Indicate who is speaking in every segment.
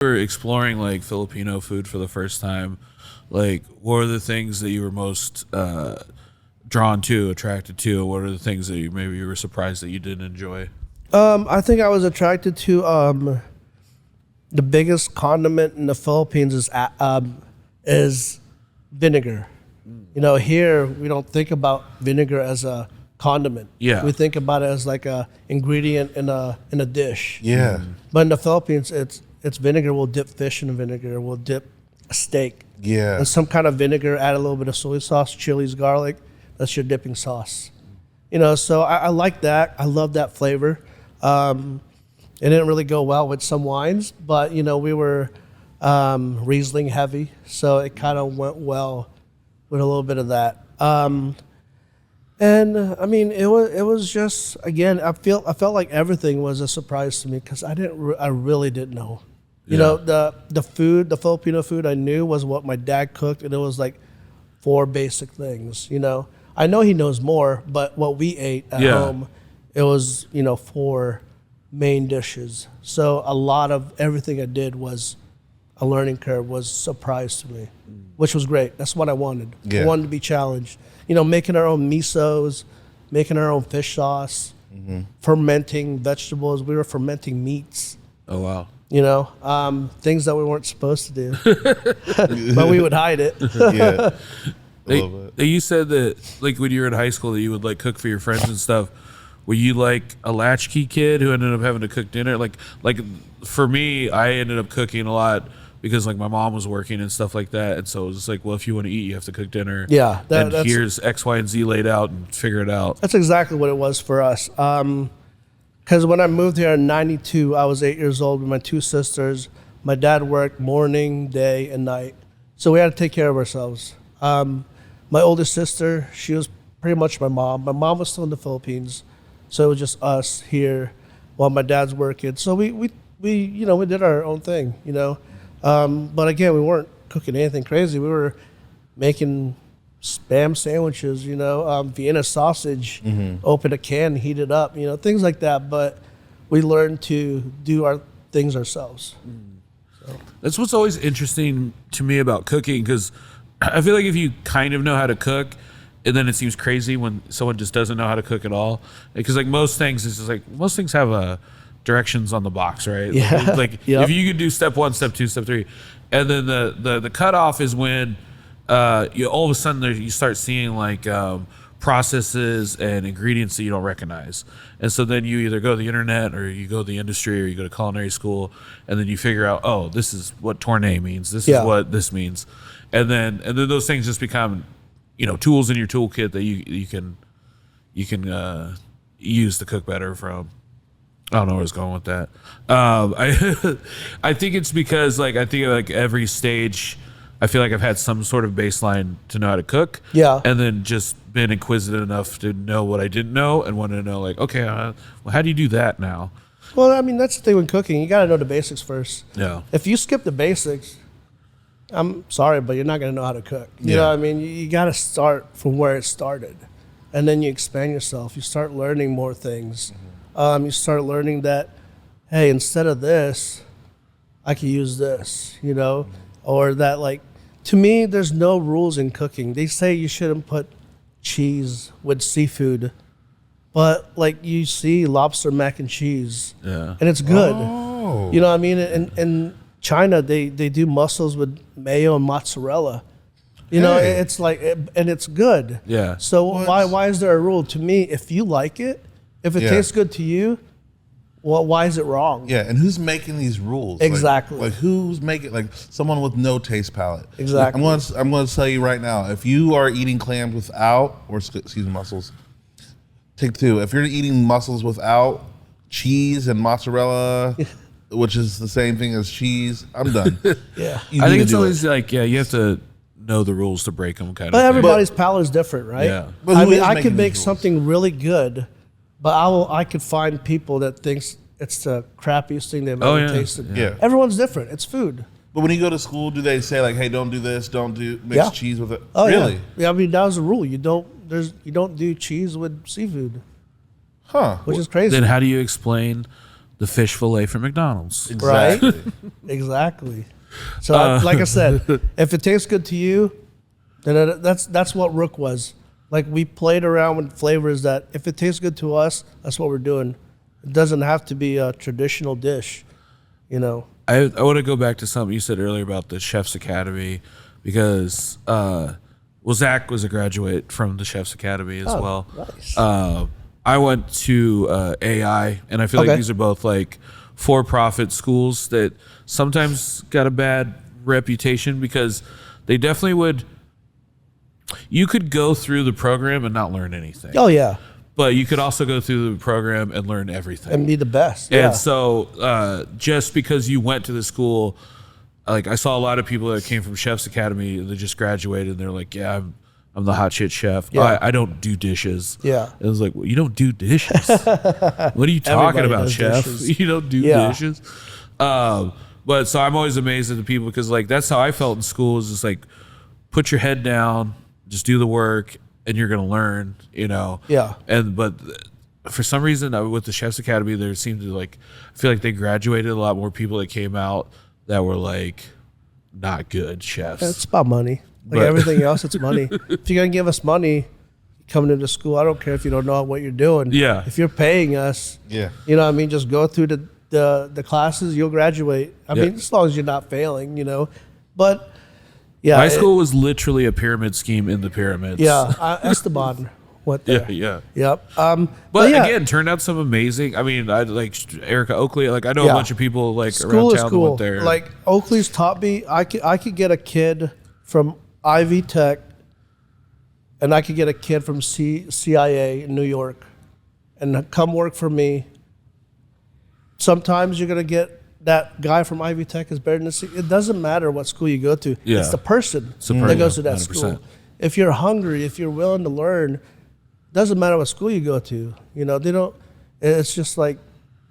Speaker 1: were exploring like Filipino food for the first time, like what are the things that you were most drawn to, attracted to? What are the things that you were surprised that you didn't enjoy?
Speaker 2: I think I was attracted to the biggest condiment in the Philippines is vinegar. You know, here we don't think about vinegar as a condiment.
Speaker 1: Yeah.
Speaker 2: We think about it as like a ingredient in a dish.
Speaker 3: Yeah.
Speaker 2: But in the Philippines, it's vinegar. We'll dip fish in vinegar. We'll dip a steak.
Speaker 3: Yeah.
Speaker 2: And some kind of vinegar, add a little bit of soy sauce, chilies, garlic. That's your dipping sauce. You know, so I like that. I love that flavor. It didn't really go well with some wines, but, you know, we were Riesling heavy, so it kind of went well with a little bit of that. And I mean, it was just, again, I felt like everything was a surprise to me because I really didn't know. You know, the food, the Filipino food I knew was what my dad cooked, and it was like 4 basic things. You know, I know he knows more, but what we ate at home, it was, you know, 4 main dishes. So a lot of everything I did was a learning curve, was a surprise to me, which was great. That's what I wanted. I wanted to be challenged. You know, making our own misos, making our own fish sauce, fermenting vegetables. We were fermenting meats.
Speaker 1: Oh, wow.
Speaker 2: You know, things that we weren't supposed to do, but we would hide it.
Speaker 3: Yeah.
Speaker 1: You said that, like, when you were in high school, that you would, like, cook for your friends and stuff. Were you, like, a latchkey kid who ended up having to cook dinner? Like for me, I ended up cooking a lot because, like, my mom was working and stuff like that. And so it was just like, well, if you want to eat, you have to cook dinner.
Speaker 2: Yeah.
Speaker 1: And here's X, Y, and Z laid out and figure it out.
Speaker 2: That's exactly what it was for us. Because when I moved here in 92, I was 8 years old with my 2 sisters. My dad worked morning, day, and night. So we had to take care of ourselves. My oldest sister, she was pretty much my mom. My mom was still in the Philippines. So it was just us here while my dad's working. So we you know, we did our own thing, you know. But again, we weren't cooking anything crazy. We were making Spam sandwiches, you know, Vienna sausage, open a can, heat it up, you know, things like that. But we learned to do our things ourselves. So.
Speaker 1: That's what's always interesting to me about cooking, because I feel like if you kind of know how to cook, and then it seems crazy when someone just doesn't know how to cook at all. Because like most things, it's just like most things have directions on the box, right?
Speaker 2: Yeah.
Speaker 1: Like if you could do step 1, step 2, step 3, and then the cutoff is when you all of a sudden you start seeing like processes and ingredients that you don't recognize. And so then you either go to the internet or you go to the industry or you go to culinary school, and then you figure out, oh, this is what tourné means. This is what this means. And then those things just become, you know, tools in your toolkit that you can use to cook better from. I don't know where I was going with that. I think it's because like I think like every stage, I feel like I've had some sort of baseline to know how to cook.
Speaker 2: Yeah.
Speaker 1: And then just been inquisitive enough to know what I didn't know and wanted to know like, okay, well, how do you do that now?
Speaker 2: Well, I mean, that's the thing with cooking. You got to know the basics first.
Speaker 1: Yeah.
Speaker 2: If you skip the basics, I'm sorry, but you're not going to know how to cook. You know what I mean? You got to start from where it started, and then you expand yourself. You start learning more things. You start learning that, hey, instead of this, I can use this, you know? Or that, like, to me, there's no rules in cooking. They say you shouldn't put cheese with seafood, but, like, you see lobster mac and cheese, and it's good. Oh. You know what I mean? And China, they do mussels with mayo and mozzarella. You know, it's like, and it's good. Yeah. So why is there a rule? To me, if you like it, if it tastes good to you, well, why is it wrong?
Speaker 3: Yeah, and who's making these rules?
Speaker 2: Exactly.
Speaker 3: Like who's making, like someone with no taste palate.
Speaker 2: Exactly.
Speaker 3: I'm going to tell you right now, if you are eating clams without, or excuse me, mussels, take 2. If you're eating mussels without cheese and mozzarella, which is the same thing as cheese, I'm done.
Speaker 2: Yeah.
Speaker 1: I think it's always like, you have to know the rules to break them, kind of.
Speaker 2: But everybody's palate is different, right?
Speaker 1: Yeah.
Speaker 3: But
Speaker 2: I mean, I could make something really good, but I could find people that thinks it's the crappiest thing they've ever tasted.
Speaker 3: Yeah.
Speaker 2: Everyone's different. It's food.
Speaker 3: But when you go to school, do they say like, "Hey, don't do this, don't do mix cheese with it"?
Speaker 2: Oh,
Speaker 3: really?
Speaker 2: Yeah. I mean, that was the rule. You don't do cheese with seafood.
Speaker 3: Huh?
Speaker 2: Which is crazy.
Speaker 1: Then how do you explain the fish fillet from McDonald's.
Speaker 3: Exactly.
Speaker 2: Right? Exactly. So, like I said, if it tastes good to you, then that's what Rook was. Like, we played around with flavors that if it tastes good to us, that's what we're doing. It doesn't have to be a traditional dish, you know.
Speaker 1: I want to go back to something you said earlier about the Chef's Academy, because Zach was a graduate from the Chef's Academy as well.
Speaker 2: Nice.
Speaker 1: I went to AI, and I feel like these are both like for-profit schools that sometimes got a bad reputation because they definitely would. You could go through the program and not learn anything.
Speaker 2: Oh, yeah.
Speaker 1: But you could also go through the program and learn everything.
Speaker 2: And be the best. Yeah.
Speaker 1: And so just because you went to the school, like I saw a lot of people that came from Chef's Academy, they just graduated and they're like, yeah, I'm the hot shit chef.
Speaker 2: Yeah.
Speaker 1: I don't do dishes.
Speaker 2: Yeah.
Speaker 1: It was like, well, you don't do dishes. What are you talking
Speaker 2: Everybody
Speaker 1: about,
Speaker 2: does
Speaker 1: chef?
Speaker 2: dishes.
Speaker 1: You don't do dishes. But so I'm always amazed at the people because like that's how I felt in school, is just like put your head down, just do the work, and you're gonna learn, you know.
Speaker 2: Yeah.
Speaker 1: But for some reason, with the Chef's Academy, there seemed to like I feel like they graduated a lot more people that came out that were like not good chefs.
Speaker 2: It's about money. Like
Speaker 1: But-
Speaker 2: everything else, it's money. If you're gonna give us money coming into school, I don't care if you don't know what you're doing.
Speaker 1: Yeah.
Speaker 2: If you're paying us,
Speaker 3: Yeah.
Speaker 2: you know what I mean, just go through the classes, you'll graduate. I
Speaker 1: Yeah.
Speaker 2: mean, as long as you're not failing, you know. But yeah,
Speaker 1: My school was literally a pyramid scheme in the pyramids.
Speaker 2: Esteban went there.
Speaker 1: Yeah.
Speaker 2: Yep.
Speaker 1: But
Speaker 2: yeah,
Speaker 1: again, turned out some amazing. I mean, I like Erica Oakley. Like I know
Speaker 2: Yeah.
Speaker 1: a bunch of people like
Speaker 2: school
Speaker 1: around
Speaker 2: is
Speaker 1: town
Speaker 2: cool.
Speaker 1: that went there.
Speaker 2: Like Oakley's taught me. I could get a kid from Ivy Tech, and I could get a kid from CIA in New York, and come work for me. Sometimes you're gonna get that guy from Ivy Tech is better than it doesn't matter what school you go to.
Speaker 1: Yeah.
Speaker 2: It's the person
Speaker 1: the
Speaker 2: that
Speaker 1: person,
Speaker 2: goes to that
Speaker 1: 100%.
Speaker 2: school. If you're hungry, if you're willing to learn, doesn't matter what school you go to. You know, they don't. It's just like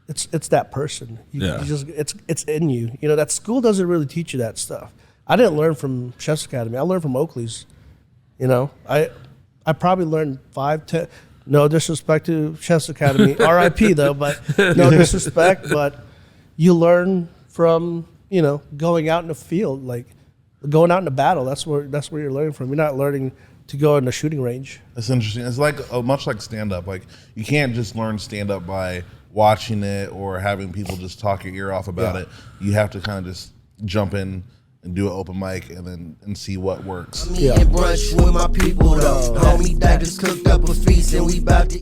Speaker 2: it's that person. You just it's in you. You know, that school doesn't really teach you that stuff. I didn't learn from Chef's Academy. I learned from Oakley's. You know, I probably learned 5, 10. No disrespect to Chef's Academy, R.I.P. though, but no disrespect. But you learn from, you know, going out in the field, like going out in the battle. That's where you're learning from. You're not learning to go in the shooting range.
Speaker 3: That's interesting. It's like much like stand up. Like you can't just learn stand up by watching it or having people just talk your ear off about it. You have to kind of just jump in and do an open mic and see what works.
Speaker 4: I'm eating brunch with my people though. Homie that just cooked up a feast and we about to